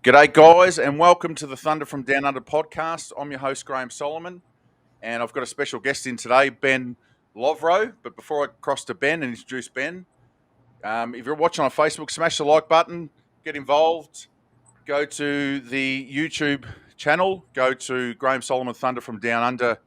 G'day, guys, and welcome to the Thunder from Down Under podcast. I'm your host, Graham Solomon, and I've got a special guest in today, Ben Lovro. But before I cross to Ben and introduce Ben, if you're watching on Facebook, smash the like button, get involved, go to the YouTube channel, go to Graham Solomon Thunder from Down Under,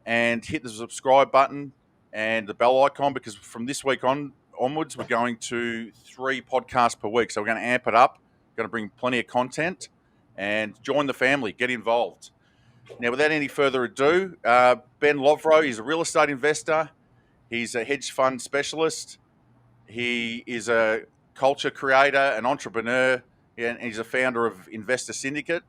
and hit the subscribe button and the bell icon, because from this week onwards, we're going to 3 podcasts per week. So we're going to amp it up. Going to bring plenty of content, and join the family, get involved. Now, without any further ado, Ben Lovro, he's a real estate investor. He's a hedge fund specialist. He is a culture creator, an entrepreneur, and he's a founder of Investor Syndicate,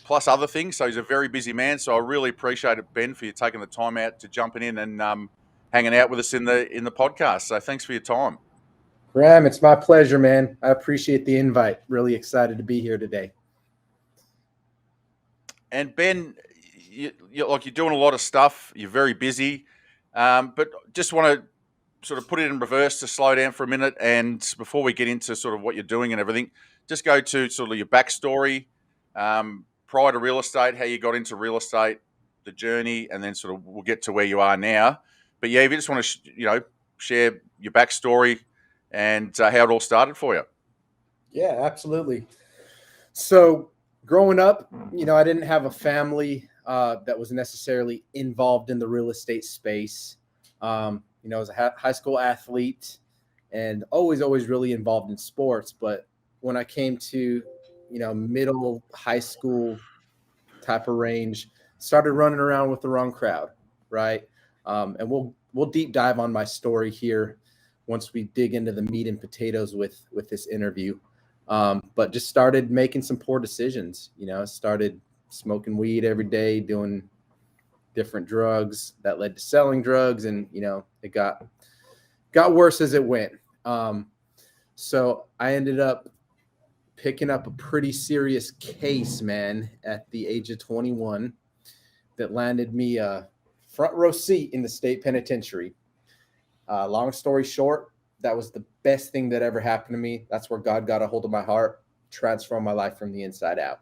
plus other things. So he's a very busy man. So I really appreciate it, Ben, for you taking the time out to jumping in and hanging out with us in the podcast. So thanks for your time. Graham, it's my pleasure, man. I appreciate the invite. Really excited to be here today. And Ben, you're doing a lot of stuff. You're very busy, but just want to sort of put it in reverse to slow down for a minute. And before we get into sort of what you're doing and everything, just go to sort of your backstory prior to real estate, how you got into real estate, the journey, and then sort of we'll get to where you are now. But yeah, if you just want to, share your backstory and how it all started for you. Yeah, absolutely. So growing up, I didn't have a family that was necessarily involved in the real estate space. I was a high school athlete and always really involved in sports. But when I came to, middle high school type of range, started running around with the wrong crowd, right? And we'll deep dive on my story here once we dig into the meat and potatoes with this interview. But just started making some poor decisions. Started smoking weed every day, doing different drugs that led to selling drugs. And, it got worse as it went. So I ended up picking up a pretty serious case, man, at the age of 21 that landed me a front row seat in the state penitentiary. Long story short, that was the best thing that ever happened to me. That's where God got a hold of my heart, transformed my life from the inside out.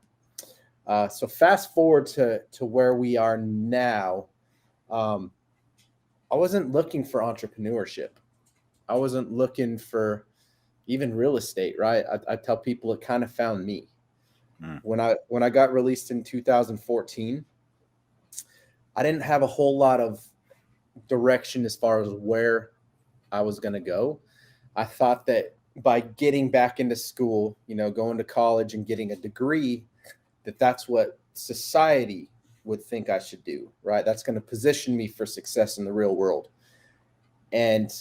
So fast forward to where we are now. I wasn't looking for entrepreneurship. I wasn't looking for even real estate, right? I tell people it kind of found me. When I got released in 2014, I didn't have a whole lot of direction as far as where I was going to go. I thought that by getting back into school, going to college and getting a degree, that's what society would think I should do, right? That's going to position me for success in the real world. And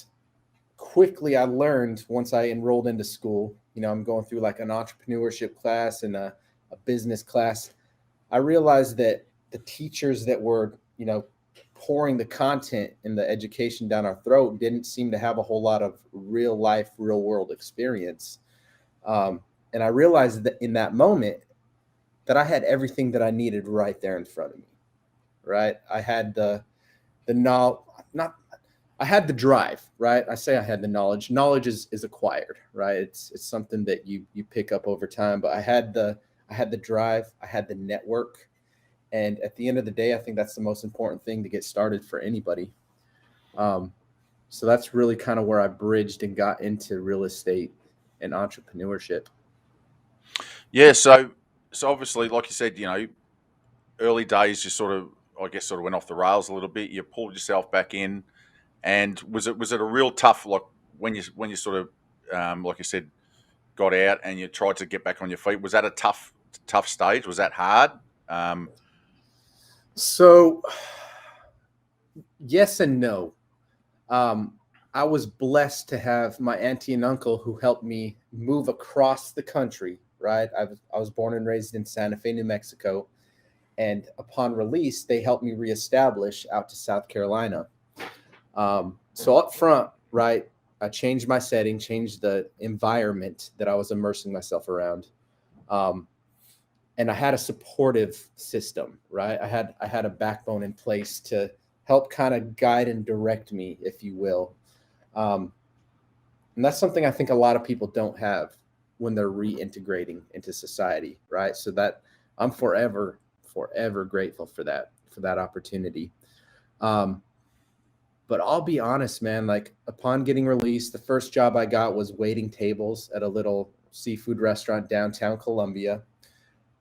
quickly I learned, once I enrolled into school, I'm going through like an entrepreneurship class and a business class. I realized that the teachers that were, pouring the content and the education down our throat didn't seem to have a whole lot of real life, real world experience. And I realized that in that moment that I had everything that I needed right there in front of me, right? I had the knowledge, I had the drive, right? I say I had the knowledge. Knowledge is acquired, right? It's something that you pick up over time, but I had the drive, I had the network. And at the end of the day, I think that's the most important thing to get started for anybody. So that's really kind of where I bridged and got into real estate and entrepreneurship. Yeah. So obviously, like you said, early days, you sort of went off the rails a little bit. You pulled yourself back in, and was it a real tough, like when you sort of, like you said, got out and you tried to get back on your feet? Was that a tough stage? Was that hard? So yes and no. I was blessed to have my auntie and uncle who helped me move across the country, right? I was born and raised in Santa Fe, New Mexico. And upon release, they helped me reestablish out to South Carolina. So up front, right, I changed my setting, changed the environment that I was immersing myself around. And I had a supportive system, right? I had a backbone in place to help kind of guide and direct me, if you will. And that's something I think a lot of people don't have. when they're reintegrating into society, right? So that I'm forever grateful for that opportunity. But I'll be honest, man, like upon getting released, the first job I got was waiting tables at a little seafood restaurant downtown Columbia.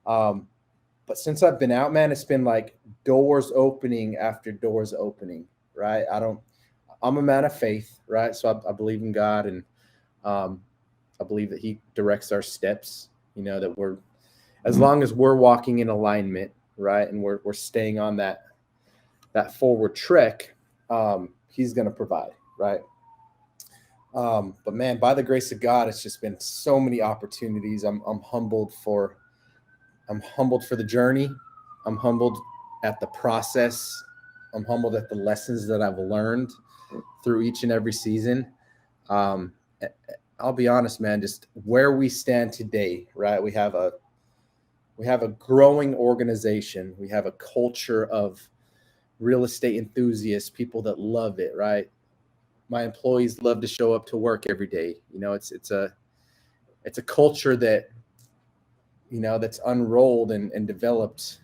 But since I've been out, man, it's been like doors opening after doors opening, right? I'm a man of faith, right? So I believe in God, and I believe that He directs our steps, that as long as we're walking in alignment, right? And we're staying on that forward trek, He's going to provide, right? But man, by the grace of God, it's just been so many opportunities. I'm humbled for the journey. I'm humbled at the process. I'm humbled at the lessons that I've learned through each and every season. I'll be honest, man, just where we stand today, right? We have a growing organization. We have a culture of real estate enthusiasts, people that love it, right? My employees love to show up to work every day. It's a culture that, that's unrolled and developed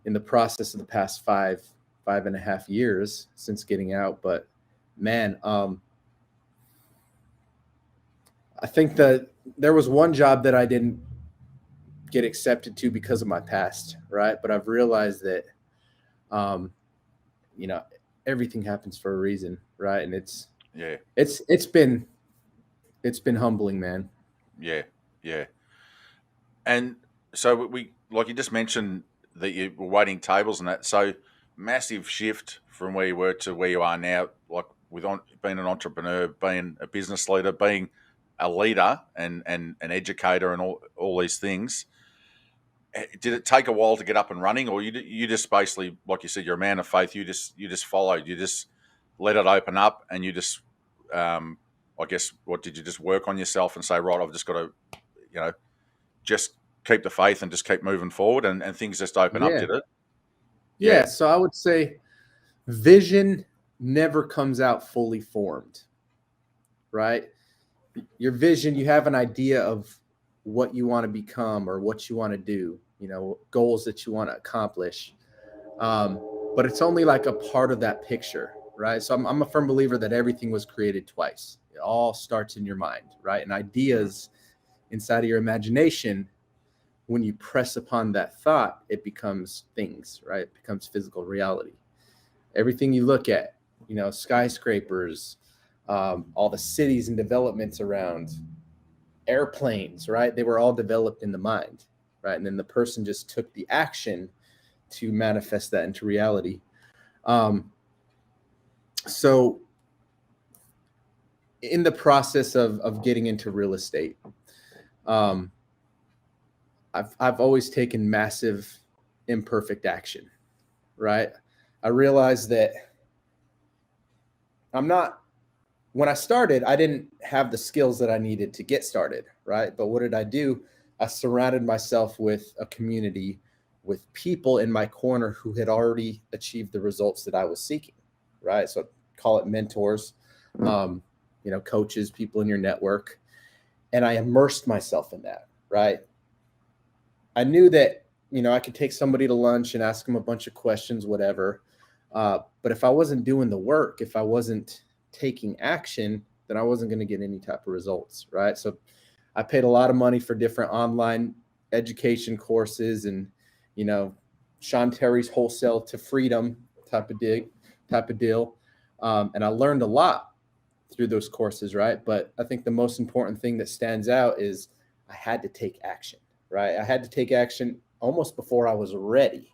in the process of the past five and a half years since getting out. But man, I think that there was one job that I didn't get accepted to because of my past, right? But I've realized that, everything happens for a reason, right? And it's been humbling, man. Yeah. And so we, like you just mentioned that you were waiting tables and that. So massive shift from where you were to where you are now, like being an entrepreneur, being a business leader, being a leader and an educator and all these things. Did it take a while to get up and running, or you just basically, like you said, you're a man of faith. You just followed. You just let it open up, and you just, I guess, what did you just work on yourself and say, right, I've just got to, just keep the faith and just keep moving forward, and things just open up, did it? Yeah. So I would say vision never comes out fully formed, right? Your vision, you have an idea of what you want to become or what you want to do, goals that you want to accomplish. But it's only like a part of that picture, right? So I'm a firm believer that everything was created twice. It all starts in your mind, right? And ideas inside of your imagination, when you press upon that thought, it becomes things, right? It becomes physical reality. Everything you look at, skyscrapers, all the cities and developments around, airplanes, right? They were all developed in the mind, right? And then the person just took the action to manifest that into reality. So in the process of getting into real estate, I've always taken massive imperfect action, right? I realized that when I started, I didn't have the skills that I needed to get started, right? But what did I do? I surrounded myself with a community, with people in my corner who had already achieved the results that I was seeking, right? So call it mentors, coaches, people in your network. And I immersed myself in that, right? I knew that, I could take somebody to lunch and ask them a bunch of questions, whatever. But if I wasn't doing the work, if I wasn't taking action, then I wasn't going to get any type of results, right? So I paid a lot of money for different online education courses and, Sean Terry's Wholesale to Freedom type of deal. And I learned a lot through those courses, right? But I think the most important thing that stands out is I had to take action, right? I had to take action almost before I was ready.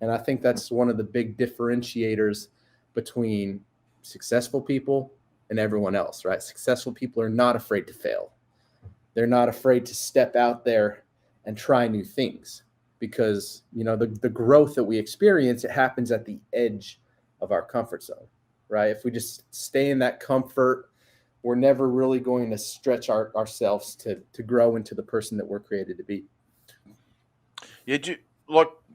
And I think that's one of the big differentiators between successful people and everyone else, right? Successful people are not afraid to fail. They're not afraid to step out there and try new things because, the growth that we experience, it happens at the edge of our comfort zone, right? If we just stay in that comfort, we're never really going to stretch ourselves to grow into the person that we're created to be. Yeah,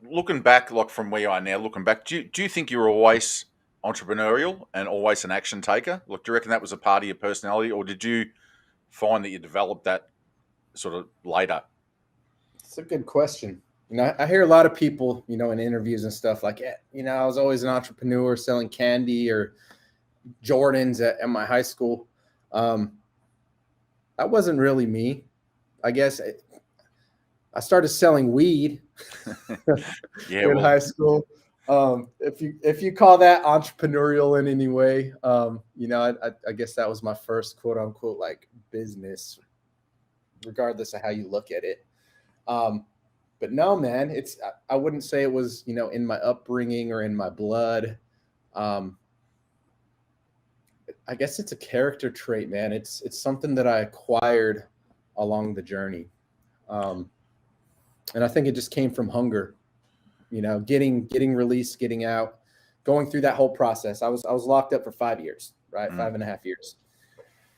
looking back, like from where you are now, looking back, do you think you were always entrepreneurial and always an action taker? Look, do you reckon that was a part of your personality, or did you find that you developed that sort of later? It's a good question. I hear a lot of people, in interviews and stuff like, I was always an entrepreneur selling candy or Jordans at my high school. That wasn't really me. I guess I started selling weed in high school. If you call that entrepreneurial in any way, I guess that was my first quote unquote like business, regardless of how you look at it. But no, man, I wouldn't say it was, in my upbringing or in my blood. I guess it's a character trait, man. It's something that I acquired along the journey. And I think it just came from hunger, getting released, getting out, going through that whole process. I was locked up for 5 years, right? 5.5 years.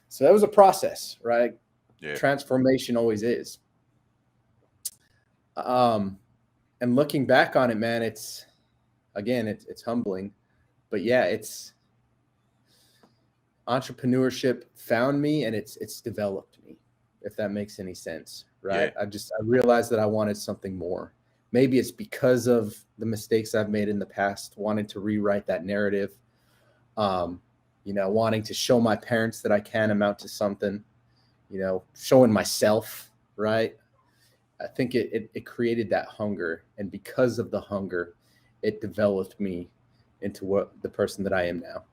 So that was a process, right? Yeah. Transformation always is. And looking back on it, man, it's humbling, but yeah, it's entrepreneurship found me and it's developed me, if that makes any sense, right? Yeah. I realized that I wanted something more. Maybe it's because of the mistakes I've made in the past, wanting to rewrite that narrative, wanting to show my parents that I can amount to something, showing myself, right? I think it created that hunger, and because of the hunger, it developed me into the person that I am now.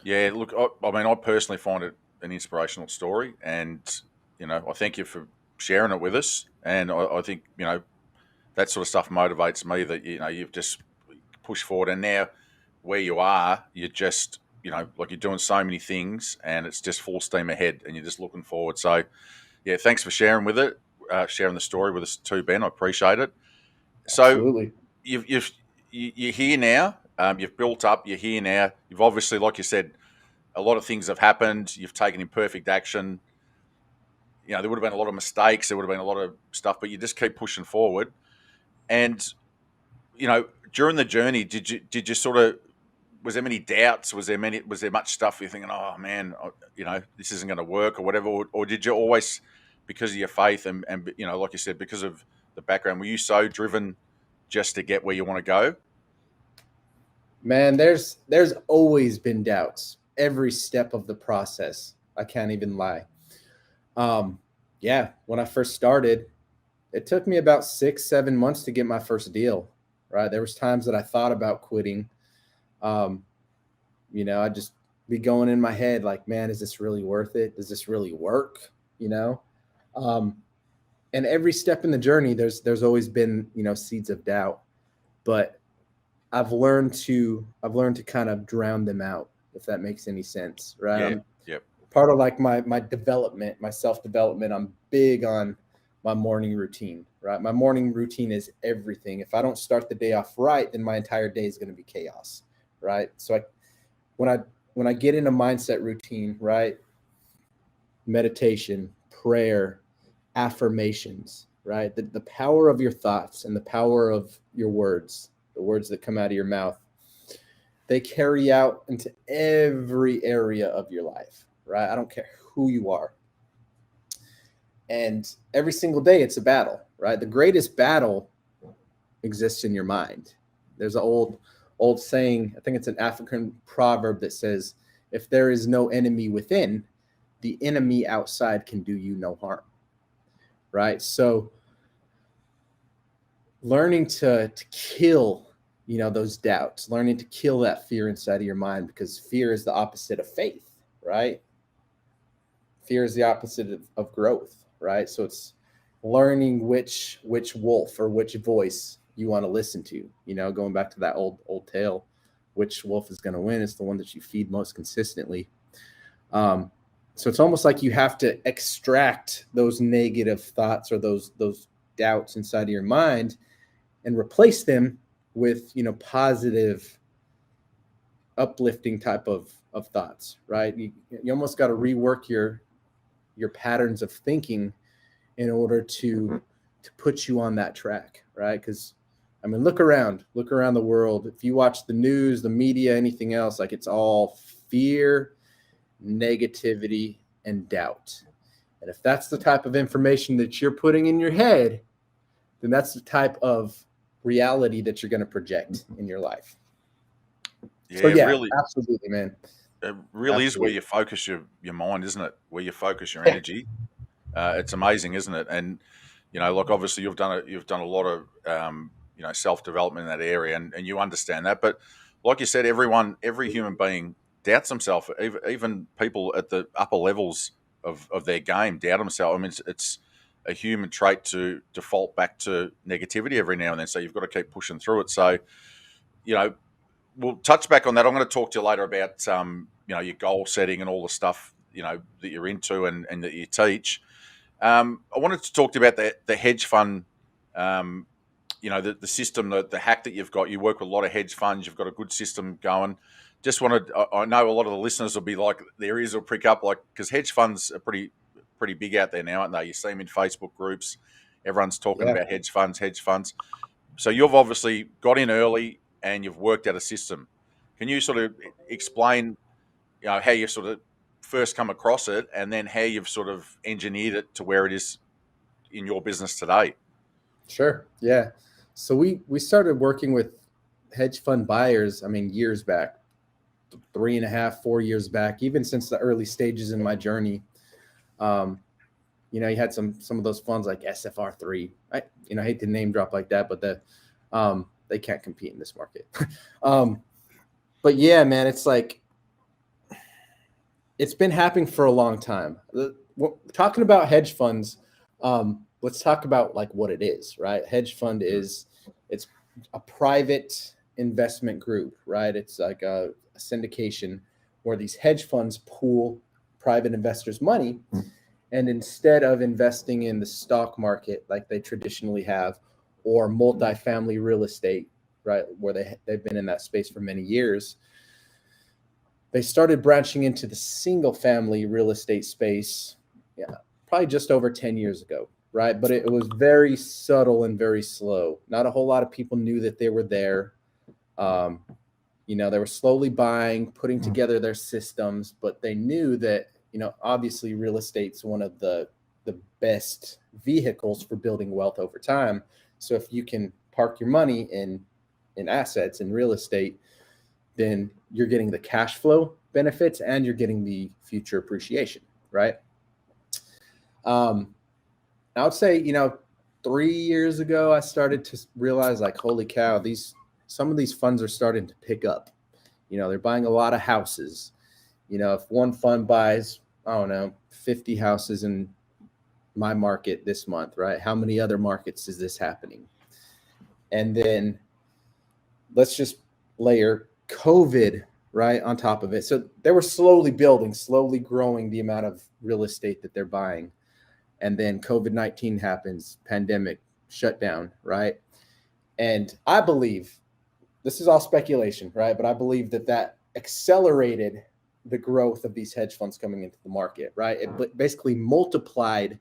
Yeah, look, I personally find it an inspirational story, and I thank you for sharing it with us. And I think that sort of stuff motivates me. That you've just pushed forward, and now where you are, you're just like you're doing so many things, and it's just full steam ahead, and you're just looking forward. So, yeah, thanks for sharing sharing the story with us too, Ben. I appreciate it. So, Absolutely. you're here now. You've built up. You're here now. You've obviously, like you said, a lot of things have happened. You've taken imperfect action. There would have been a lot of mistakes. There would have been a lot of stuff, but you just keep pushing forward. And during the journey, did you sort of, was there many doubts? Was there much stuff you're thinking, oh man, this isn't going to work or whatever? Or did you always, because of your faith and like you said, because of the background, were you so driven just to get where you want to go? Man, there's always been doubts every step of the process. I can't even lie. When I first started, it took me about 6-7 months to get my first deal, right? There was times that I thought about quitting. I'd just be going in my head like, man, is this really worth it? Does this really work? And every step in the journey, there's always been, seeds of doubt, but I've learned to kind of drown them out, if that makes any sense, right? Yep. Part of like my development, my self-development, I'm big on my morning routine, right? My morning routine is everything. If I don't start the day off right, then my entire day is going to be chaos, right? So when I get in a mindset routine, right? Meditation, prayer, affirmations, right? The power of your thoughts and the power of your words, the words that come out of your mouth, they carry out into every area of your life, right? I don't care who you are. And every single day it's a battle, right? The greatest battle exists in your mind. There's an old saying, I think it's an African proverb that says, if there is no enemy within, the enemy outside can do you no harm, right? So learning to kill, those doubts, learning to kill that fear inside of your mind, because fear is the opposite of faith, right? Fear is the opposite of growth, right? So it's learning which wolf or which voice you want to listen to, going back to that old tale, which wolf is going to win? It's the one that you feed most consistently. So it's almost like you have to extract those negative thoughts or those doubts inside of your mind and replace them with, positive, uplifting type of thoughts, right? You almost got to rework your patterns of thinking in order to put you on that track, right? Because look around the world. If you watch the news, the media, anything else, like it's all fear, negativity, and doubt. And if that's the type of information that you're putting in your head, then that's the type of reality that you're going to project in your life. Yeah, So yeah, really, absolutely, man. it really is where Absolutely. you focus your mind, isn't it? Where you focus your energy. It's amazing, isn't it? And like obviously you've done a lot of self development in that area, and you understand that. But like you said, every human being doubts themselves. Even people at the upper levels of their game doubt themselves. I mean, it's a human trait to default back to negativity every now and then. So you've got to keep pushing through it. So we'll touch back on that. I'm going to talk to you later about your goal setting and all the stuff that you're into and that you teach. I wanted to talk to you about the hedge fund, the system, the hack that you've got. You work with a lot of hedge funds. You've got a good system going. Just wanted, I know a lot of the listeners will be like, their ears will prick up, like, because hedge funds are pretty big out there now, aren't they? You see them in Facebook groups. Everyone's talking about hedge funds. So you've obviously got in early and you've worked out a system. Can you sort of explain, how you sort of first come across it and then how you've sort of engineered it to where it is in your business today? Sure. Yeah. So we started working with hedge fund buyers, I mean, years back, 3.5, 4 years back, even since the early stages in my journey. You had some of those funds like SFR3. I hate to name drop like that, but they can't compete in this market. But yeah, man, it's like, it's been happening for a long time. Talking about hedge funds, let's talk about like what it is, right? Hedge fund it's a private investment group, right? It's like a syndication where these hedge funds pool private investors' money. And instead of investing in the stock market like they traditionally have, or multifamily real estate, right, where they've been in that space for many years, they started branching into the single family real estate space, probably just over 10 years ago, right? But it was very subtle and very slow. Not a whole lot of people knew that they were there. They were slowly buying, putting together their systems, but they knew that, obviously real estate's one of the best vehicles for building wealth over time. So if you can park your money in assets in real estate, then you're getting the cash flow benefits and you're getting the future appreciation, right? I would say, 3 years ago, I started to realize, like, holy cow, some of these funds are starting to pick up. They're buying a lot of houses. If one fund buys, I don't know, 50 houses in my market this month, right? How many other markets is this happening? And then let's just layer COVID right on top of it. So they were slowly growing the amount of real estate that they're buying. And then COVID-19 happens, pandemic, shutdown, right? And I believe, this is all speculation, right? But I believe that accelerated the growth of these hedge funds coming into the market, right? It basically multiplied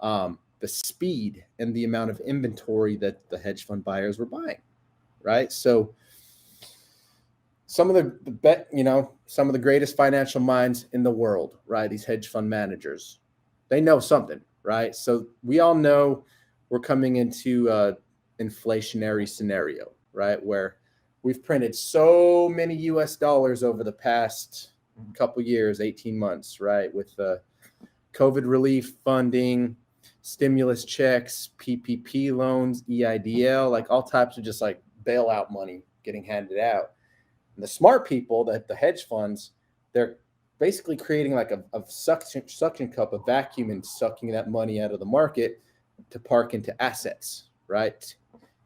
the speed and the amount of inventory that the hedge fund buyers were buying, right? So some of the greatest financial minds in the world, right? These hedge fund managers, they know something, right? So we all know we're coming into an inflationary scenario, right? Where we've printed so many US dollars over the past couple years, 18 months, right? With the COVID relief funding, stimulus checks, PPP loans, EIDL, like all types of just like bailout money getting handed out. And the smart people, the hedge funds, they're basically creating like a suction cup, a vacuum, and sucking that money out of the market to park into assets, right?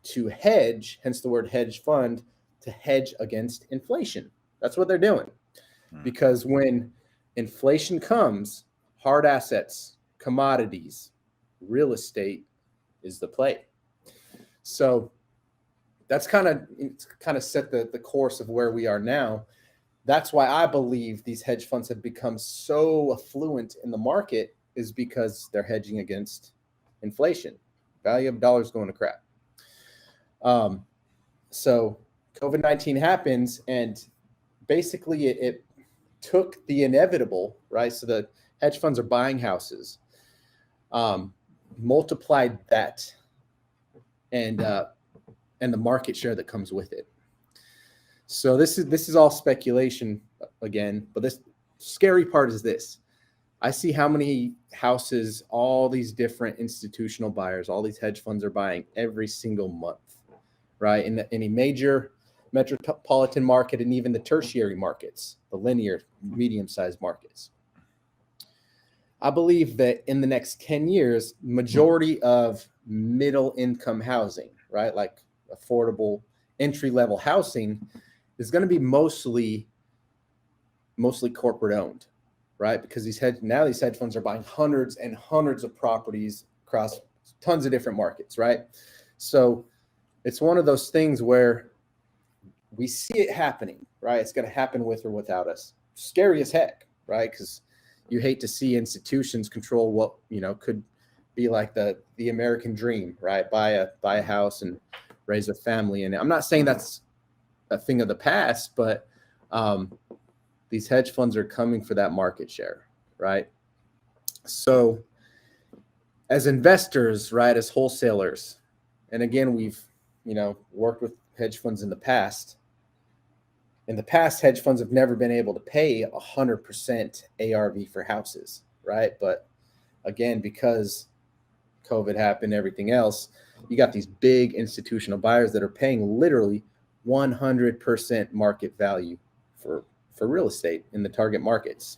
To hedge, hence the word hedge fund, to hedge against inflation. That's what they're doing. Because when inflation comes, hard assets, commodities, real estate is the play. So that's kind of set the course of where we are now. That's why I believe these hedge funds have become so affluent in the market, is because they're hedging against inflation. Value of dollars going to crap. So COVID-19 happens, and basically it took the inevitable, right? So the hedge funds are buying houses. multiplied that and the market share that comes with it. So this is all speculation again, but this scary part is this. I see how many houses all these different institutional buyers, all these hedge funds are buying every single month, right? In any major metropolitan market and even the tertiary markets, the linear, medium-sized markets. I believe that in the next 10 years, majority of middle income housing, right, like affordable entry-level housing, is going to be mostly corporate owned, right? Because these hedge funds are buying hundreds and hundreds of properties across tons of different markets, right? So it's one of those things where we see it happening, right? It's going to happen with or without us. Scary as heck, right? Because you hate to see institutions control what, could be like the American dream, right? Buy a house and raise a family. And I'm not saying that's a thing of the past, but these hedge funds are coming for that market share, right? So as investors, right, as wholesalers, and again, we've, worked with hedge funds in the past. In the past, hedge funds have never been able to pay 100% ARV for houses, right? But again, because COVID happened, everything else, you got these big institutional buyers that are paying literally 100% market value for real estate in the target markets.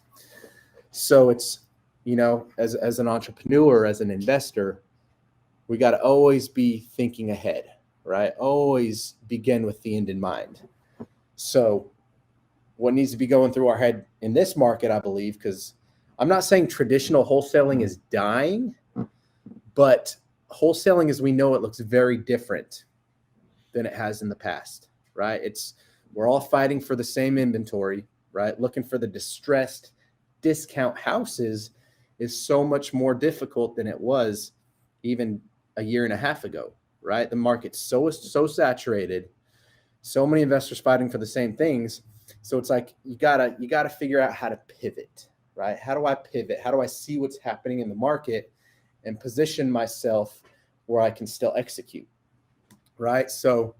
So it's, as an entrepreneur, as an investor, we got to always be thinking ahead, right? Always begin with the end in mind. So what needs to be going through our head in this market, I believe, because I'm not saying traditional wholesaling is dying, but wholesaling as we know it looks very different than it has in the past, right? We're all fighting for the same inventory, right? Looking for the distressed discount houses is so much more difficult than it was even a year and a half ago, right? The market's so saturated, so many investors fighting for the same things. So it's like you gotta figure out how to pivot, right? How do I pivot? How do I see what's happening in the market and position myself where I can still execute, right? So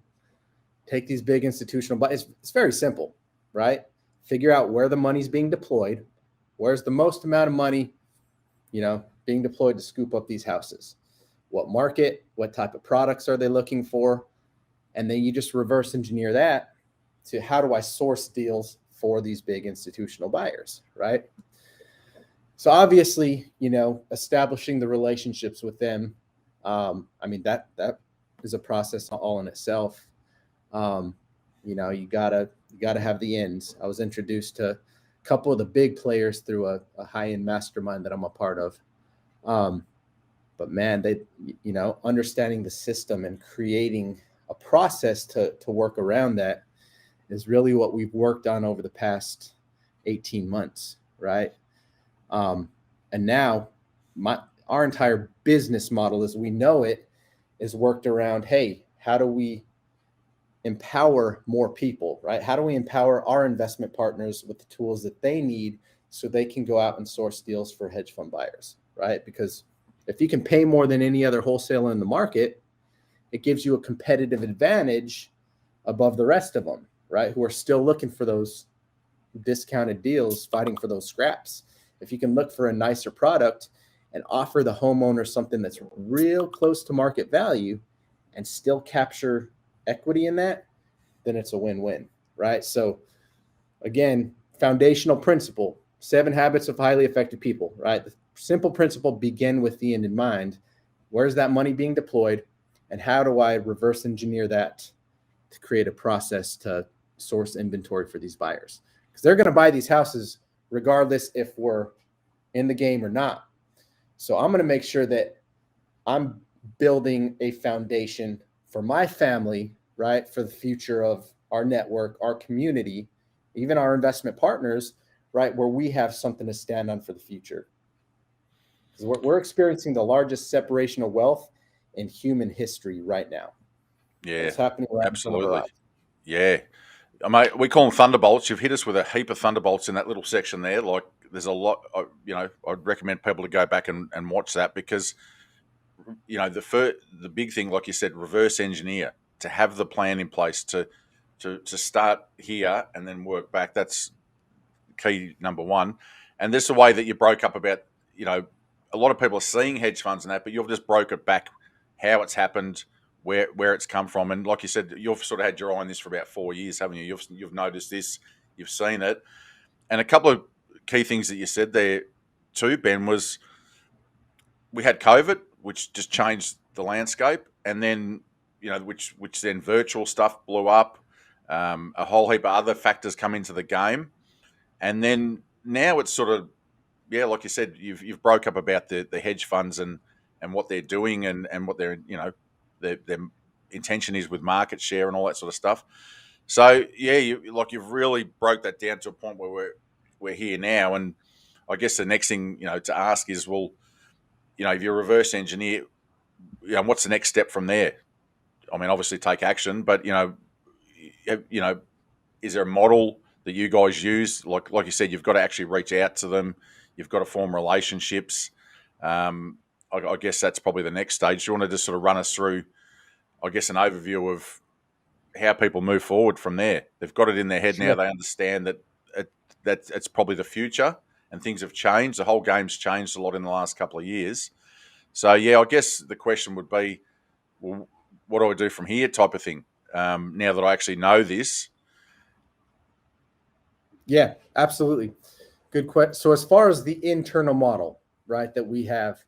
take these big institutional, but it's very simple, right? Figure out where the money's being deployed, where's the most amount of money, being deployed to scoop up these houses. What market, what type of products are they looking for? And then you just reverse engineer that to how do I source deals for these big institutional buyers, right? So obviously, establishing the relationships with them, that is a process all in itself. You gotta have the ends. I was introduced to a couple of the big players through a high-end mastermind that I'm a part of. But man, they, understanding the system and creating a process to work around that is really what we've worked on over the past 18 months, right? And now our entire business model as we know it is worked around, hey, how do we empower more people, right? How do we empower our investment partners with the tools that they need so they can go out and source deals for hedge fund buyers, right? Because if you can pay more than any other wholesaler in the market, it gives you a competitive advantage above the rest of them, right? Who are still looking for those discounted deals, fighting for those scraps. If you can look for a nicer product and offer the homeowner something that's real close to market value and still capture equity in that, then it's a win-win, right? So again, foundational principle, 7 habits of highly effective people, right? The simple principle, begin with the end in mind. Where's that money being deployed? And how do I reverse engineer that to create a process to source inventory for these buyers? Because they're going to buy these houses regardless if we're in the game or not. So I'm going to make sure that I'm building a foundation for my family, right? For the future of our network, our community, even our investment partners, right? Where we have something to stand on for the future. Because we're experiencing the largest separation of wealth in human history right now. Yeah, it's happening right absolutely. Yeah. Mate, we call them thunderbolts. You've hit us with a heap of thunderbolts in that little section there. Like, there's a lot. I'd recommend people to go back and watch that because the big thing, like you said, reverse engineer, to have the plan in place to start here and then work back. That's key number one. And this is the way that you broke up about, a lot of people are seeing hedge funds and that, but you've just broke it back, how it's happened, where it's come from. And like you said, you've sort of had your eye on this for about 4 years, haven't you? You've noticed this, you've seen it. And a couple of key things that you said there too, Ben, was we had COVID, which just changed the landscape, and then which then virtual stuff blew up. A whole heap of other factors come into the game, and then now it's sort of like you said, you've broke up about the hedge funds and what they're doing and what their intention is with market share and all that sort of stuff. So you've really broke that down to a point where we're here now, and I guess the next thing to ask is, well, if you're a reverse engineer, what's the next step from there? I mean, obviously take action, but is there a model that you guys use? Like you said, you've got to actually reach out to them. You've got to form relationships. I guess that's probably the next stage. Do you want to just sort of run us through, I guess, an overview of how people move forward from there? They've got it in their head now. They understand that it's probably the future, and things have changed. The whole game's changed a lot in the last couple of years. So, I guess the question would be, well, what do I do from here type of thing, now that I actually know this? Yeah, absolutely. Good question. So as far as the internal model, right, that we have,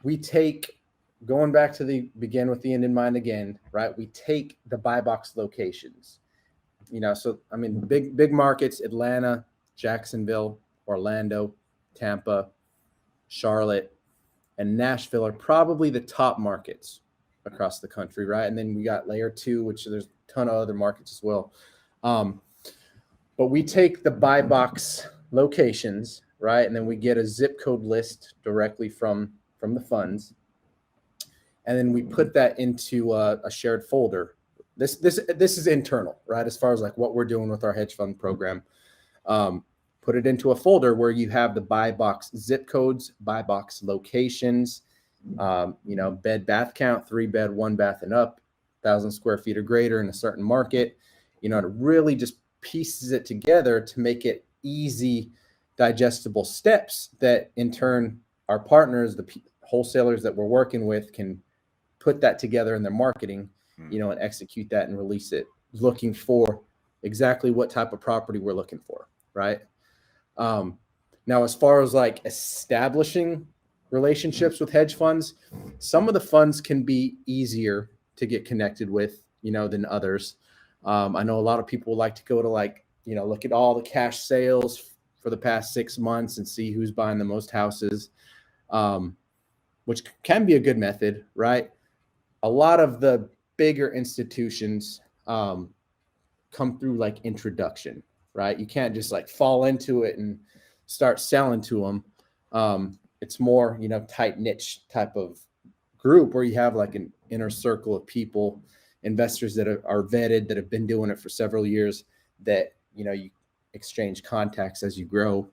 we take, going back to begin with the end in mind again, right, we take the buy box locations. So, I mean, big markets, Atlanta, Jacksonville, Orlando, Tampa, Charlotte, and Nashville are probably the top markets across the country, right? And then we got layer 2, which there's a ton of other markets as well. But we take the buy box locations, right? And then we get a zip code list directly from the funds. And then we put that into a shared folder. This is internal, right? As far as like what we're doing with our hedge fund program. Put it into a folder where you have the buy box zip codes, buy box locations, bed bath count, 3 bed, 1 bath and up, 1,000 square feet or greater in a certain market. It really just pieces it together to make it easy, digestible steps that in turn our partners, the wholesalers that we're working with, can put that together in their marketing, and execute that and release it, looking for exactly what type of property we're looking for, right? Now, as far as like establishing relationships with hedge funds, some of the funds can be easier to get connected with, than others. I know a lot of people like to go to look at all the cash sales for the past 6 months and see who's buying the most houses, which can be a good method, right? A lot of the bigger institutions come through like introduction, right? You can't just like fall into it and start selling to them. It's more, tight niche type of group where you have like an inner circle of people, investors that are vetted, that have been doing it for several years, that, you exchange contacts as you grow.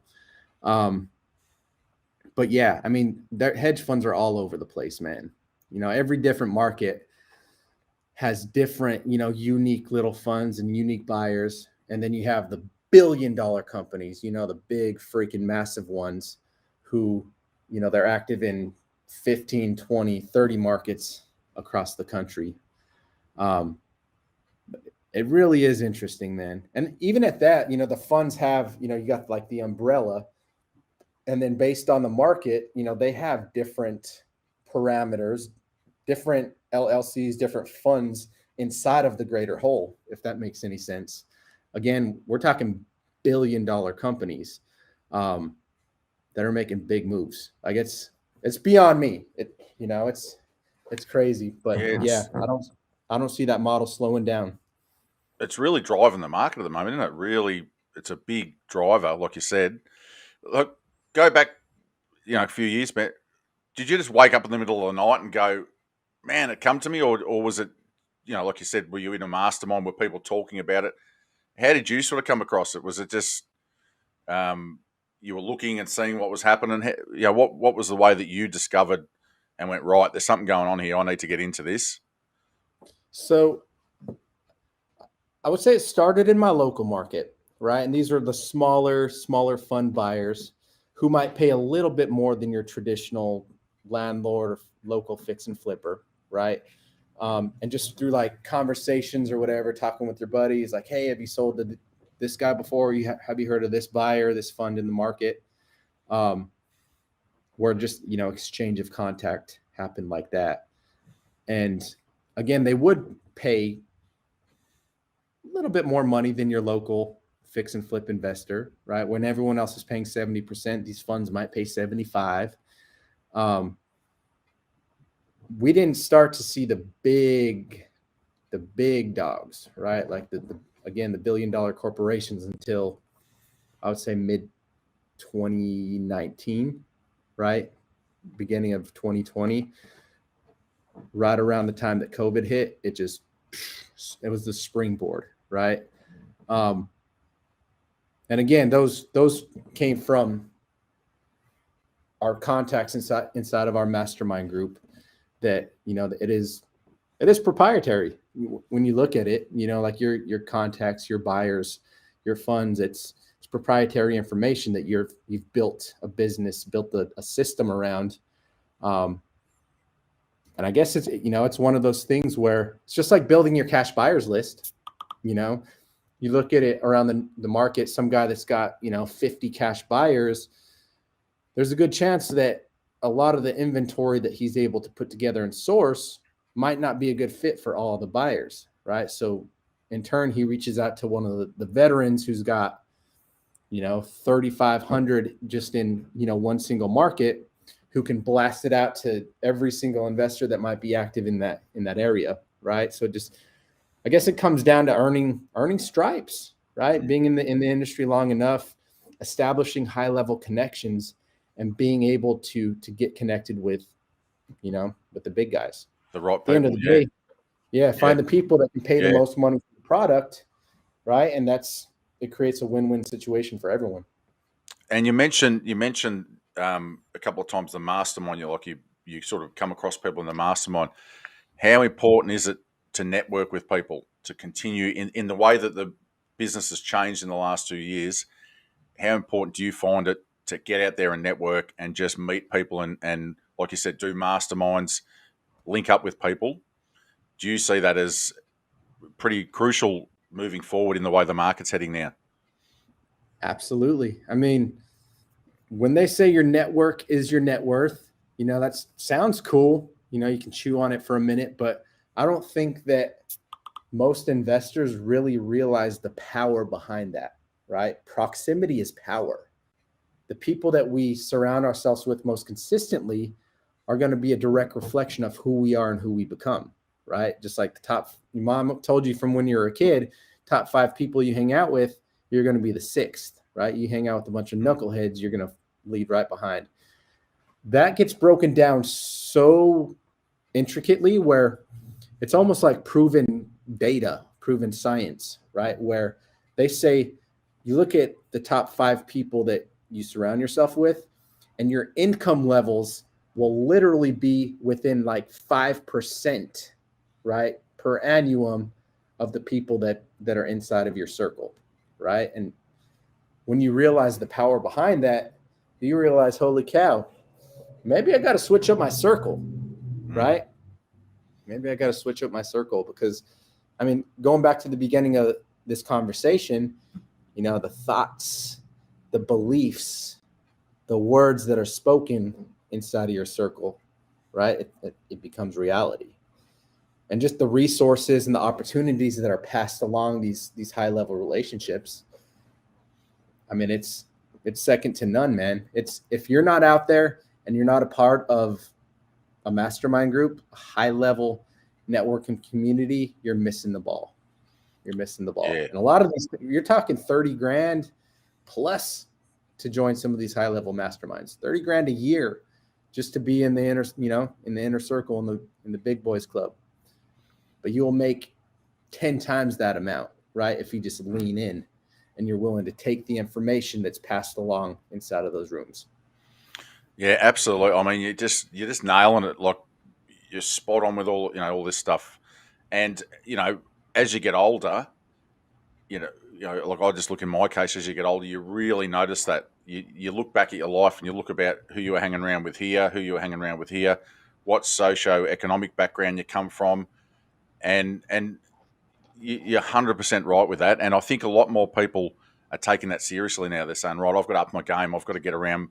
But yeah, I mean, their hedge funds are all over the place, man. Every different market has different, unique little funds and unique buyers. And then you have the billion-dollar companies, the big freaking massive ones who, they're active in 15, 20, 30 markets across the country. It really is interesting, man. And even at that, the funds have, you got like the umbrella, and then based on the market, they have different parameters, different LLCs, different funds inside of the greater whole, if that makes any sense. Again, we're talking billion-dollar companies that are making big moves. Like it's beyond me. It's crazy, but I don't see that model slowing down. It's really driving the market at the moment, isn't it? Really, it's a big driver, like you said. Look, go back, a few years back. Did you just wake up in the middle of the night and go, man, it come to me? Or was it, like you said, were you in a mastermind with people talking about it? How did you sort of come across it? Was it just, you were looking and seeing what was happening? What was the way that you discovered and went, right, there's something going on here, I need to get into this? So I would say it started in my local market, right? And these are the smaller fund buyers who might pay a little bit more than your traditional landlord or local fix and flipper, right? And just through like conversations or whatever, talking with your buddies, like, hey, have you sold to this guy before? Have you heard of this buyer, this fund in the market? Where just, exchange of contact happened like that. And again, they would pay a little bit more money than your local fix and flip investor, right? When everyone else is paying 70%, these funds might pay 75. We didn't start to see the big dogs, right? Like the $1 billion corporations until I would say mid 2019, right? Beginning of 2020, right around the time that COVID hit, it was the springboard, right? And again, those came from our contacts inside of our mastermind group. That it is proprietary when you look at it. Like your contacts, your buyers, your funds. It's proprietary information that you've built a business, built a system around. And I guess it's one of those things where it's just like building your cash buyers list. You look at it around the market, some guy that's got 50 cash buyers, there's a good chance that a lot of the inventory that he's able to put together and source might not be a good fit for all the buyers, right? So in turn, he reaches out to one of the veterans who's got 3,500 just in one single market, who can blast it out to every single investor that might be active in that area, right? So I guess it comes down to earning stripes, right? Being in the industry long enough, establishing high level connections, and being able to get connected with the big guys. The right people. At the end of the day, find the people that can pay the most money for the product, right? And it creates a win-win situation for everyone. And you mentioned a couple of times the mastermind. You sort of come across people in the mastermind. How important is it to network with people, to continue in the way that the business has changed in the last 2 years? How important do you find it to get out there and network and just meet people and like you said, do masterminds, link up with people? Do you see that as pretty crucial moving forward in the way the market's heading now? Absolutely. I mean, when they say your network is your net worth, that sounds cool. You can chew on it for a minute, but I don't think that most investors really realize the power behind that, right? Proximity is power. The people that we surround ourselves with most consistently are going to be a direct reflection of who we are and who we become, right? Just like your mom told you from when you were a kid, top 5 people you hang out with, you're going to be the 6th, right? You hang out with a bunch of knuckleheads, you're going to lead right behind. That gets broken down so intricately where it's almost like proven data, proven science, right? Where they say you look at the top 5 people that you surround yourself with, and your income levels will literally be within like 5%, right, per annum of the people that are inside of your circle, right? And when you realize the power behind that, you realize, holy cow, maybe I got to switch up my circle, right? Maybe I got to switch up my circle because, I mean, going back to the beginning of this conversation, the thoughts, the beliefs, the words that are spoken inside of your circle, right? It becomes reality. And just the resources and the opportunities that are passed along these high level relationships. I mean, it's second to none, man. If you're not out there and you're not a part of a mastermind group, a high level networking community, you're missing the ball. You're missing the ball. Yeah. And a lot of these, you're talking 30 grand plus to join some of these high level masterminds, 30 grand a year just to be in the inner circle in the big boys club. But you will make 10 times that amount, right? If you just lean in and you're willing to take the information that's passed along inside of those rooms. Yeah, absolutely. I mean, you're just nailing it. Like, you're spot on with all this stuff. And as you get older, like I just look in my case, as you get older, you really notice that you look back at your life and you look about who you were hanging around with here, who you were hanging around with here, what socio-economic background you come from, and you're 100% right with that. And I think a lot more people are taking that seriously now. They're saying, right, I've got to up my game. I've got to get around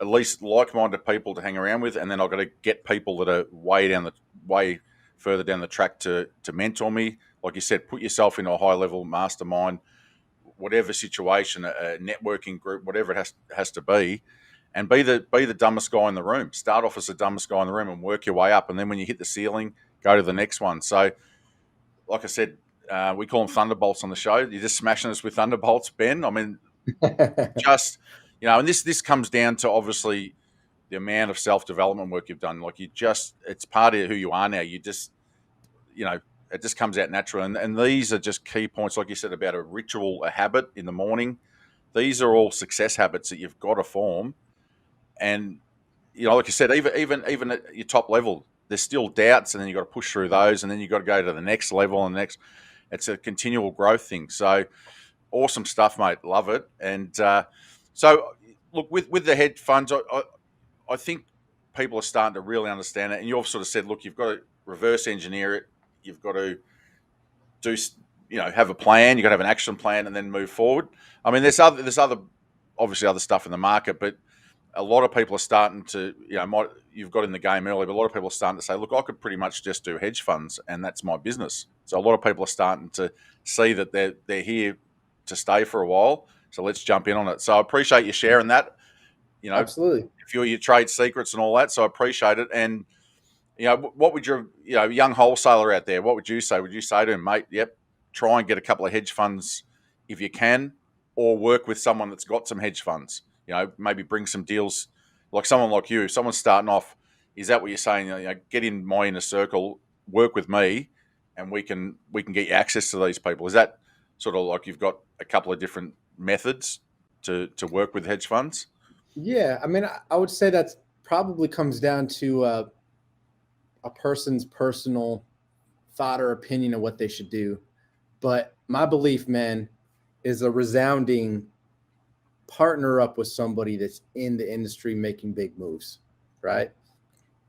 at least like-minded people to hang around with, and then I've got to get people that are way further down the track to mentor me. Like you said, put yourself into a high-level mastermind, whatever situation, a networking group, whatever it has to be, and be the dumbest guy in the room. Start off as the dumbest guy in the room and work your way up, and then when you hit the ceiling, go to the next one. So, like I said, we call them thunderbolts on the show. You're just smashing us with thunderbolts, Ben. I mean, just and this comes down to obviously the amount of self-development work you've done. Like, it's part of who you are now. You just it just comes out natural. And these are just key points, like you said, about a ritual, a habit in the morning. These are all success habits that you've got to form. And like you said, even at your top level, there's still doubts, and then you've got to push through those, and then you've got to go to the next level and the next. It's a continual growth thing. So awesome stuff, mate. Love it. And so, look, with the hedge funds, I think people are starting to really understand it. And you've sort of said, look, you've got to reverse engineer it. You've got to have a plan. You've got to have an action plan and then move forward. I mean, there's obviously other stuff in the market, but a lot of people are starting to, you've got in the game early, but a lot of people are starting to say, look, I could pretty much just do hedge funds and that's my business. So a lot of people are starting to see that they're here to stay for a while. So let's jump in on it. So I appreciate you sharing that. Absolutely. If you're your trade secrets and all that. So I appreciate it. And, what would your, young wholesaler out there, what would you say? Would you say to him, mate, yep, try and get a couple of hedge funds if you can, or work with someone that's got some hedge funds? Maybe bring some deals, like someone like you. If someone's starting off, is that what you're saying? Get in my inner circle, work with me, and we can get you access to these people. Is that sort of like you've got a couple of different methods to work with hedge funds? Yeah, I mean, I would say that probably comes down to a person's personal thought or opinion of what they should do. But my belief, man, is a resounding partner up with somebody that's in the industry making big moves, right?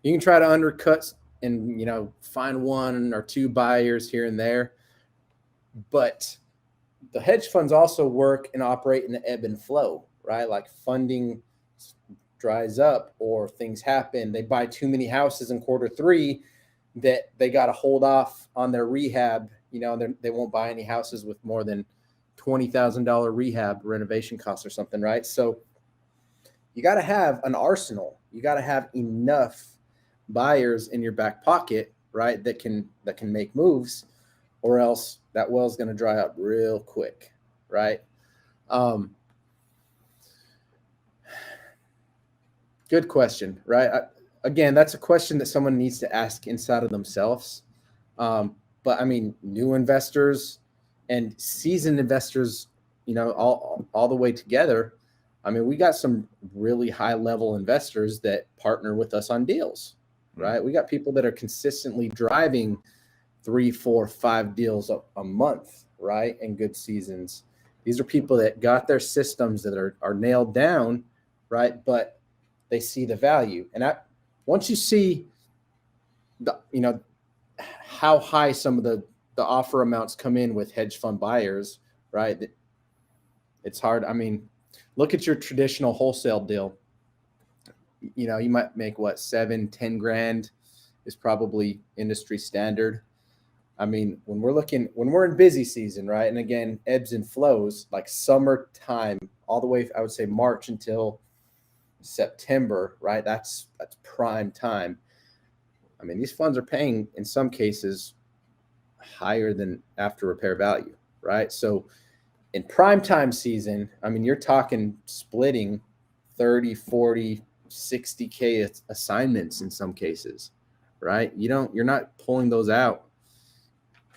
You can try to undercut and, find one or two buyers here and there. But the hedge funds also work and operate in the ebb and flow, right? Like funding dries up or things happen. They buy too many houses in quarter three that they got to hold off on their rehab. They won't buy any houses with more than $20,000 rehab renovation costs or something, right? So you got to have an arsenal. You got to have enough buyers in your back pocket, right? That can make moves, or else that well's going to dry up real quick, right? Good question, right? Again, that's a question that someone needs to ask inside of themselves. But I mean, new investors and seasoned investors, all the way together. I mean, we got some really high level investors that partner with us on deals, right? We got people that are consistently driving 3, 4, 5 deals a month, right? In good seasons. These are people that got their systems that are nailed down, right? But they see the value. And once you see how high some of the offer amounts come in with hedge fund buyers, right? It's hard. I mean, look at your traditional wholesale deal. You might make what, 7-10 grand is probably industry standard. I mean, when we're in busy season, right? And again, ebbs and flows, like summertime, all the way, I would say March until September, right? That's prime time. I mean, these funds are paying in some cases higher than after repair value, right? So in prime time season, I mean, you're talking splitting 30, 40, 60K assignments in some cases, right? You're not pulling those out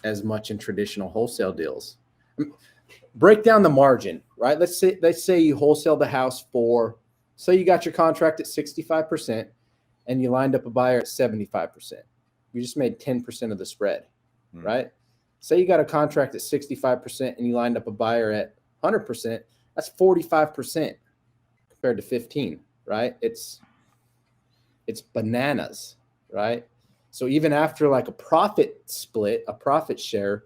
as much in traditional wholesale deals. break down the margin, right? Let's say you wholesale the house for, so you got your contract at 65% and you lined up a buyer at 75%. You just made 10% of the spread, right? Say you got a contract at 65% and you lined up a buyer at 100%. That's 45% compared to 15, right? It's bananas, right? So even after like a profit split, a profit share,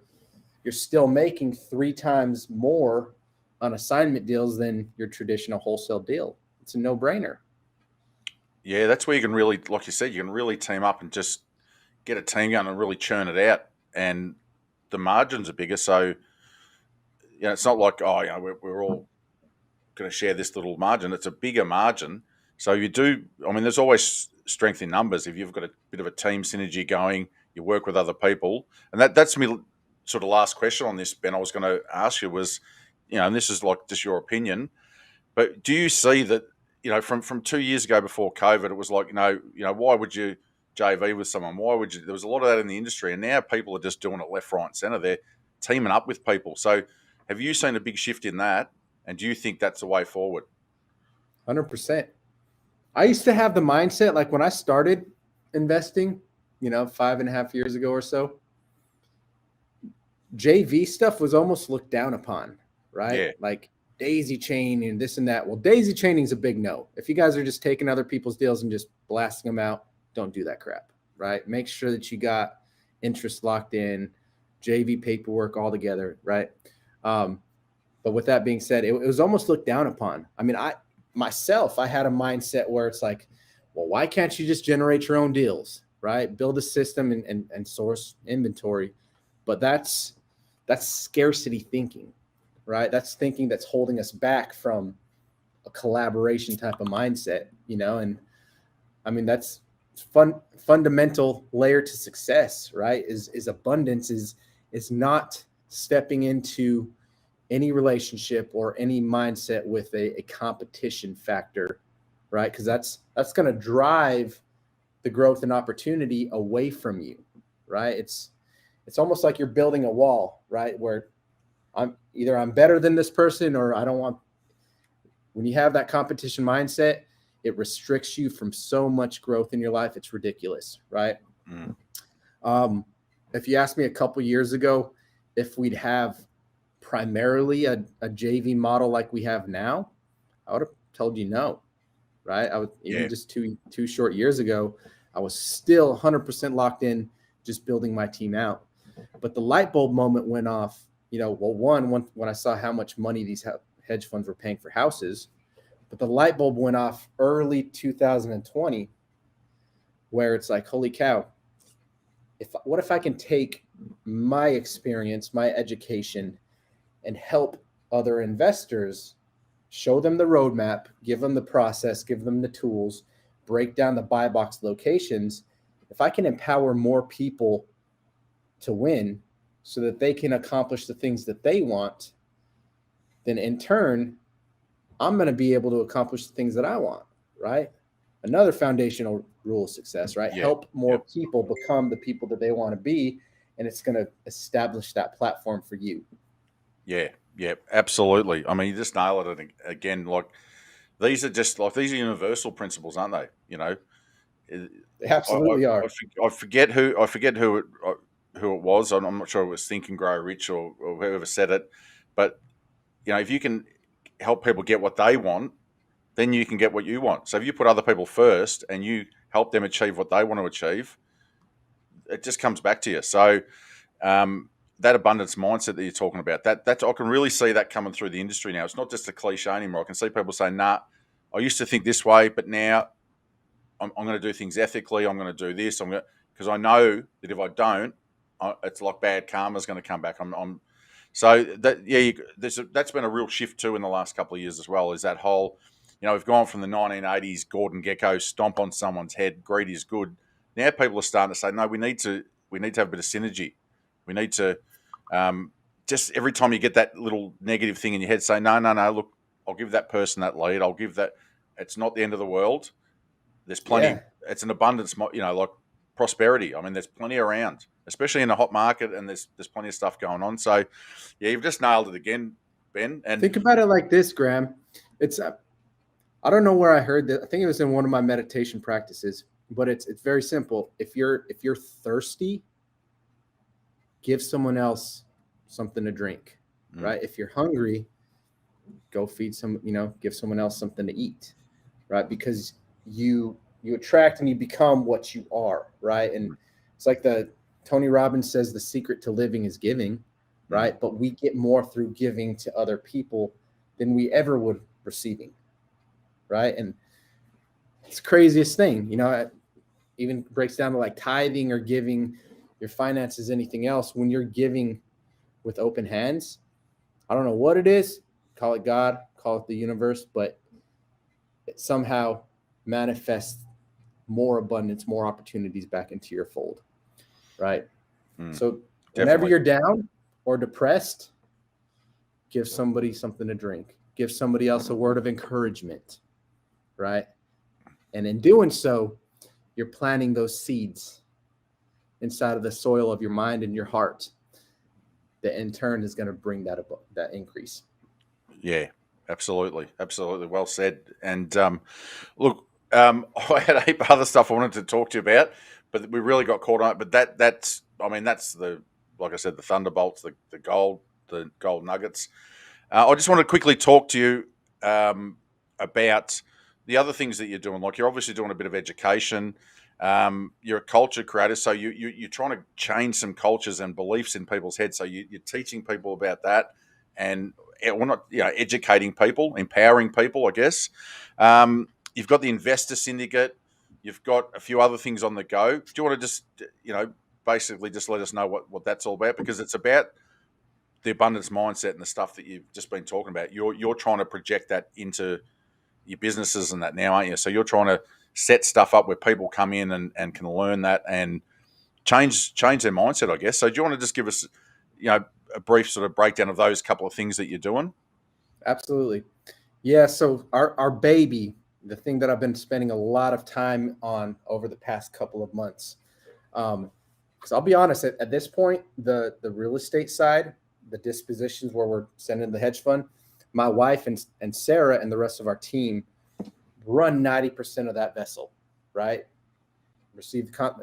you're still making 3 times more on assignment deals than your traditional wholesale deal. It's a no-brainer. Yeah, that's where you can really, like you said, you can really team up and just get a team going and really churn it out. And the margins are bigger, so it's not like we're all going to share this little margin. It's a bigger margin. So you do. I mean, there's always strength in numbers. If you've got a bit of a team synergy going, you work with other people, and that's me. Sort of last question on this, Ben. I was going to ask you was, and this is like just your opinion, but do you see that, from 2 years ago before COVID, it was like, why would you JV with someone? Why would you? There was a lot of that in the industry, and now people are just doing it left, right, and centre. They're teaming up with people. So, have you seen a big shift in that? And do you think that's the way forward? 100%. I used to have the mindset, like when I started investing, 5.5 years ago or so, JV stuff was almost looked down upon, right? Yeah. Like daisy chain and this and that. Well, daisy chaining is a big no. If you guys are just taking other people's deals and just blasting them out, don't do that crap, right? Make sure that you got interest locked in, JV paperwork all together, right? But with that being said, it was almost looked down upon. I mean, I had a mindset where it's like, well, why can't you just generate your own deals, right? Build a system and source inventory. But that's scarcity thinking, right? That's thinking that's holding us back from a collaboration type of mindset, and I mean, that's fundamental layer to success, right? Is abundance is not stepping into any relationship or any mindset with a competition factor, right? Because that's going to drive the growth and opportunity away from you, right? It's almost like you're building a wall, right? Where I'm better than this person, or I don't want. When you have that competition mindset, it restricts you from so much growth in your life. It's ridiculous, right? If you asked me a couple years ago if we'd have primarily a JV model like we have now, I would have told you no, right? I would even just two short years ago, I was still 100% locked in, just building my team out. But the light bulb moment went off, when I saw how much money these hedge funds were paying for houses, but the light bulb went off early 2020, where it's like, holy cow, what if I can take my experience, my education, and help other investors, show them the roadmap, give them the process, give them the tools, break down the buy box locations. If I can empower more people to win so that they can accomplish the things that they want, then in turn, I'm going to be able to accomplish the things that I want, right? Another foundational rule of success, right? Help more people become the people that they want to be, and it's going to establish that platform for you. Yeah, absolutely. I mean, you just nailed it again. Like these are universal principles, aren't they? They absolutely are. I forget who it was. I'm not sure it was Think and Grow Rich or whoever said it, but if you can help people get what they want, then you can get what you want. So if you put other people first and you help them achieve what they want to achieve, it just comes back to you. So that abundance mindset that you're talking about, that's I can really see that coming through the industry now. It's not just a cliche anymore. I can see people saying, nah, I used to think this way, but now I'm going to do things ethically. I'm going to do this. Because I know that if I don't, it's like bad karma is going to come back. That's been a real shift too in the last couple of years as well. Is that whole, we've gone from the 1980s Gordon Gekko stomp on someone's head, greed is good. Now people are starting to say, no, we need to have a bit of synergy. We need to just every time you get that little negative thing in your head, say, no, look, I'll give that person that lead. I'll give that. It's not the end of the world. There's plenty. Yeah. It's an abundance, like prosperity. I mean, there's plenty around. especially in a hot market, and there's plenty of stuff going on. So, yeah, you've just nailed it again, Ben. And think about it like this, Graham. It's I don't know where I heard that. I think it was in one of my meditation practices, but it's very simple. If you're thirsty, give someone else something to drink, right? If you're hungry, go feed give someone else something to eat, right? Because you attract and you become what you are, right? And it's like Tony Robbins says, the secret to living is giving, right? But we get more through giving to other people than we ever would receiving, right? And it's the craziest thing, it even breaks down to like tithing or giving your finances, anything else. When you're giving with open hands, I don't know what it is, call it God, call it the universe, but it somehow manifests more abundance, more opportunities back into your fold, right? So whenever you're down or depressed, give somebody something to drink, give somebody else a word of encouragement, right? And in doing so, you're planting those seeds inside of the soil of your mind and your heart that in turn is going to bring that increase. Yeah, absolutely. Well said. And look, I had a heap of other stuff I wanted to talk to you about, but we really got caught on it. But that's the, like I said, the thunderbolts, the gold nuggets. I just want to quickly talk to you about the other things that you're doing. Like, you're obviously doing a bit of education. You're a culture creator, so you're trying to change some cultures and beliefs in people's heads. So you're teaching people about that, and we're not, educating people, empowering people, I guess. You've got the investor syndicate. You've got a few other things on the go. Do you want to just, basically just let us know what that's all about? Because it's about the abundance mindset and the stuff that you've just been talking about. You're trying to project that into your businesses and that now, aren't you? So you're trying to set stuff up where people come in and can learn that and change their mindset, I guess. So do you want to just give us, a brief sort of breakdown of those couple of things that you're doing? Absolutely. Yeah. So our baby, the thing that I've been spending a lot of time on over the past couple of months, because I'll be honest, at this point, the real estate side, the dispositions where we're sending the hedge fund, my wife and Sarah and the rest of our team run 90% of that vessel, right?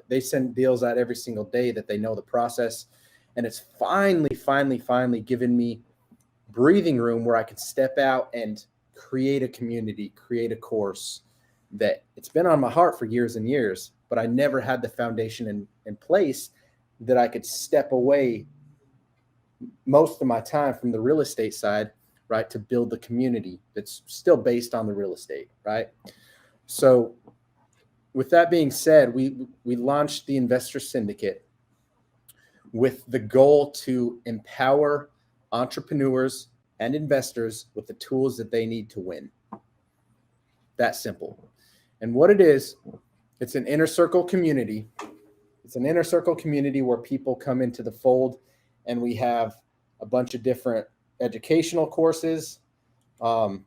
They send deals out every single day that they know the process. And it's finally given me breathing room where I can step out and create a community, create a course that it's been on my heart for years and years, but I never had the foundation in place that I could step away most of my time from the real estate side, right, to build the community that's still based on the real estate, right? So with that being said, we launched the Investor Syndicate with the goal to empower entrepreneurs and investors with the tools that they need to win. That simple. And what it is, it's an inner circle community. It's an inner circle community where people come into the fold, and we have a bunch of different educational courses on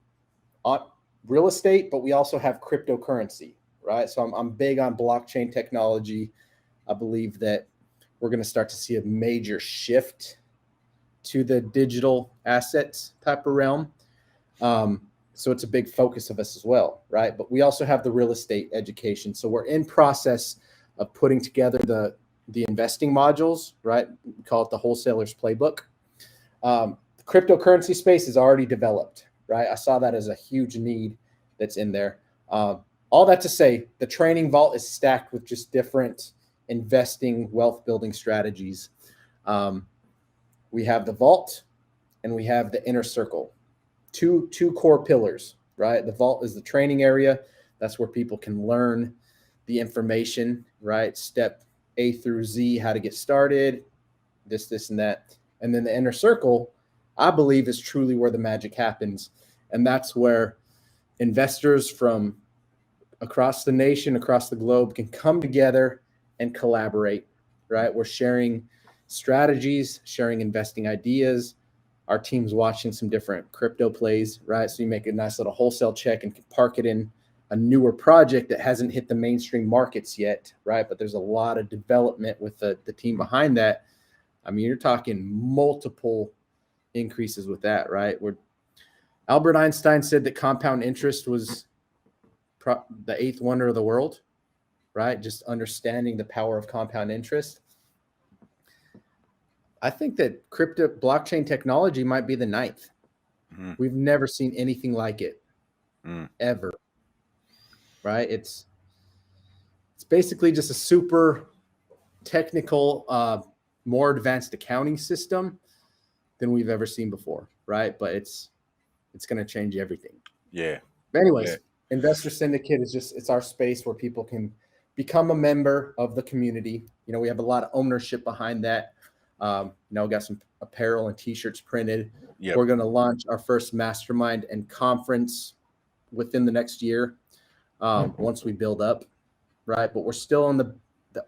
real estate, but we also have cryptocurrency, right? So I'm big on blockchain technology. I believe that we're going to start to see a major shift to the digital assets type of realm. So it's a big focus of us as well, right? But we also have the real estate education. So we're in process of putting together the investing modules, right? We call it the Wholesalers Playbook. The cryptocurrency space is already developed, right? I saw that as a huge need that's in there. All that to say, the training vault is stacked with just different investing, wealth building strategies. We have the vault and we have the inner circle, two core pillars, right? The vault is the training area. That's where people can learn the information, right? Step A through Z, how to get started, this, and that. And then the inner circle, I believe, is truly where the magic happens. And that's where investors from across the nation, across the globe can come together and collaborate, right? We're sharing strategies, sharing investing ideas. Our team's watching some different crypto plays, right? So you make a nice little wholesale check and can park it in a newer project that hasn't hit the mainstream markets yet, right? But there's a lot of development with the team behind that. I mean, you're talking multiple increases with that, right? Where Albert Einstein said that compound interest was the eighth wonder of the world, right? Just understanding the power of compound interest. I think that crypto blockchain technology might be the ninth. We've never seen anything like it ever, right? It's basically just a super technical, more advanced accounting system than we've ever seen before, right? But it's going to change everything. Yeah. But anyways, Investor Syndicate is it's our space where people can become a member of the community. You know, we have a lot of ownership behind that. You know, got some apparel and t-shirts printed. Yep. We're going to launch our first mastermind and conference within the next year, once we build up, right? But we're still in the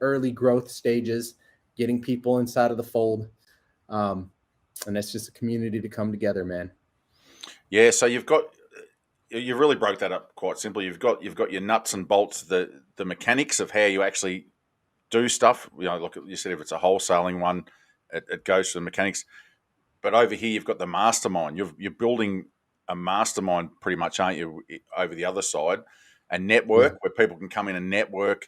early growth stages, getting people inside of the fold. And it's just a community to come together, man. Yeah. So you really broke that up quite simply. You've got your nuts and bolts, the mechanics of how you actually do stuff. You know, look, you said if it's a wholesaling one, it goes to the mechanics. But over here, you've got the mastermind. You're building a mastermind pretty much, aren't you, over the other side? A network where people can come in and network.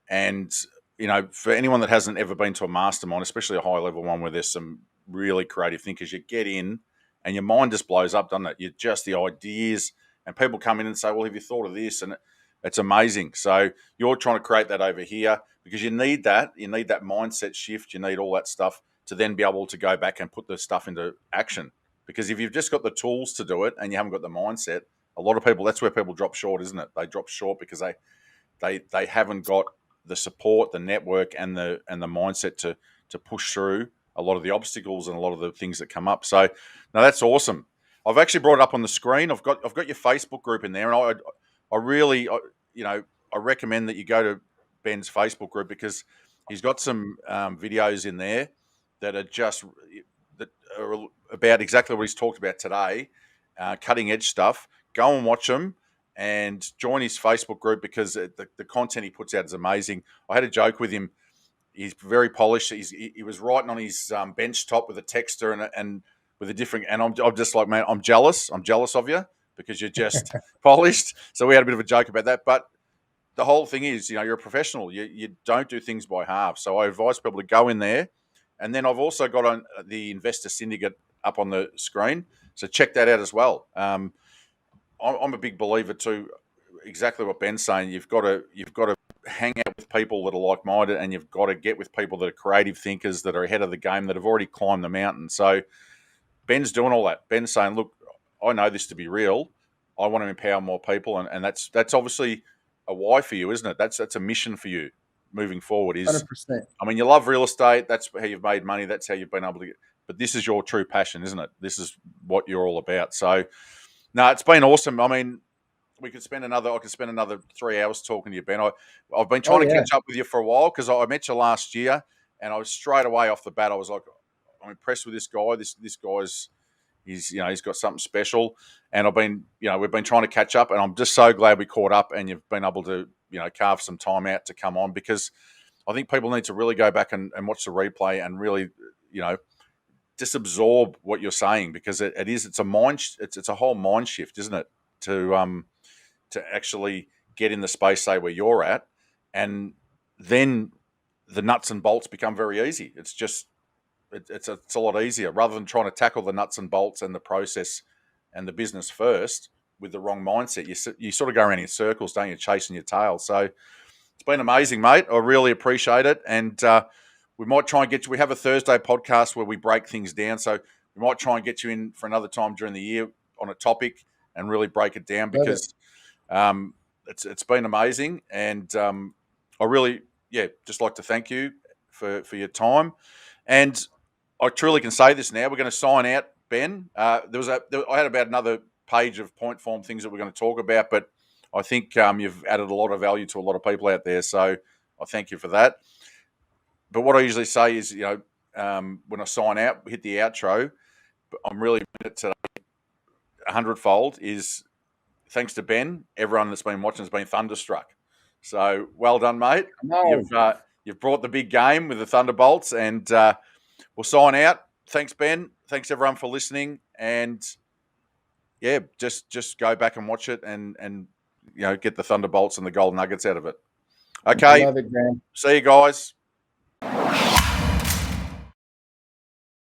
And, you know, for anyone that hasn't ever been to a mastermind, especially a high-level one where there's some really creative thinkers, you get in and your mind just blows up, doesn't it? You're just the ideas, and people come in and say, well, have you thought of this? And it's amazing. So you're trying to create that over here because you need that. You need that mindset shift. You need all that stuff to then be able to go back and put the stuff into action. Because if you've just got the tools to do it and you haven't got the mindset, a lot of people, that's where people drop short, isn't it? They drop short because they haven't got the support, the network, and the mindset to push through a lot of the obstacles and a lot of the things that come up. So now that's awesome. I've actually brought it up on the screen. I've got your Facebook group in there, and I really, you know, I recommend that you go to Ben's Facebook group because he's got some videos in there that are about exactly what he's talked about today, cutting edge stuff. Go and watch them and join his Facebook group because the content he puts out is amazing. I had a joke with him. He's very polished. He was writing on his bench top with a texter and with a different. And I'm just like, man, I'm jealous. I'm jealous of you because you're just polished. So we had a bit of a joke about that. But the whole thing is, you know, you're a professional. You don't do things by half. So I advise people to go in there. And then I've also got on the Investor Syndicate up on the screen. So check that out as well. I'm a big believer too. Exactly what Ben's saying. You've got to hang out with people that are like-minded, and you've got to get with people that are creative thinkers, that are ahead of the game, that have already climbed the mountain. So Ben's doing all that. Ben's saying, look, I know this to be real. I want to empower more people. And that's obviously a why for you, isn't it? That's a mission for you moving forward. 100%. I mean, you love real estate. That's how you've made money. That's how you've been able to get. But this is your true passion, isn't it? This is what you're all about. So, no, it's been awesome. I mean, I could spend another 3 hours talking to you, Ben. I've been trying to catch up with you for a while because I met you last year, and I was straight away off the bat. I was like, I'm impressed with this guy. This guy's he's got something special, and we've been trying to catch up, and I'm just so glad we caught up, and you've been able to carve some time out to come on because I think people need to really go back and watch the replay and really just absorb what you're saying because it's a whole mind shift, isn't it? To actually get in the space, say, where you're at, and then the nuts and bolts become very easy. It's just, it's a lot easier rather than trying to tackle the nuts and bolts and the process and the business first with the wrong mindset. You sort of go around in circles, don't you, chasing your tail. So it's been amazing, mate. I really appreciate it. And we might try and get you, we have a Thursday podcast where we break things down. So we might try and get you in for another time during the year on a topic and really break it down because it's been amazing, and I really, just like to thank you for your time. And I truly can say this now. We're going to sign out, Ben. I had about another page of point form things that we're going to talk about, but I think you've added a lot of value to a lot of people out there. So I thank you for that. But what I usually say is, when I sign out, hit the outro. But I'm really today 100-fold is thanks to Ben, everyone that's been watching has been thunderstruck. So well done, mate. You've brought the big game with the Thunderbolts, and we'll sign out. Thanks, Ben. Thanks everyone for listening, and yeah, just go back and watch it, and get the Thunderbolts and the gold nuggets out of it. Okay. Love it, Graham. See you guys.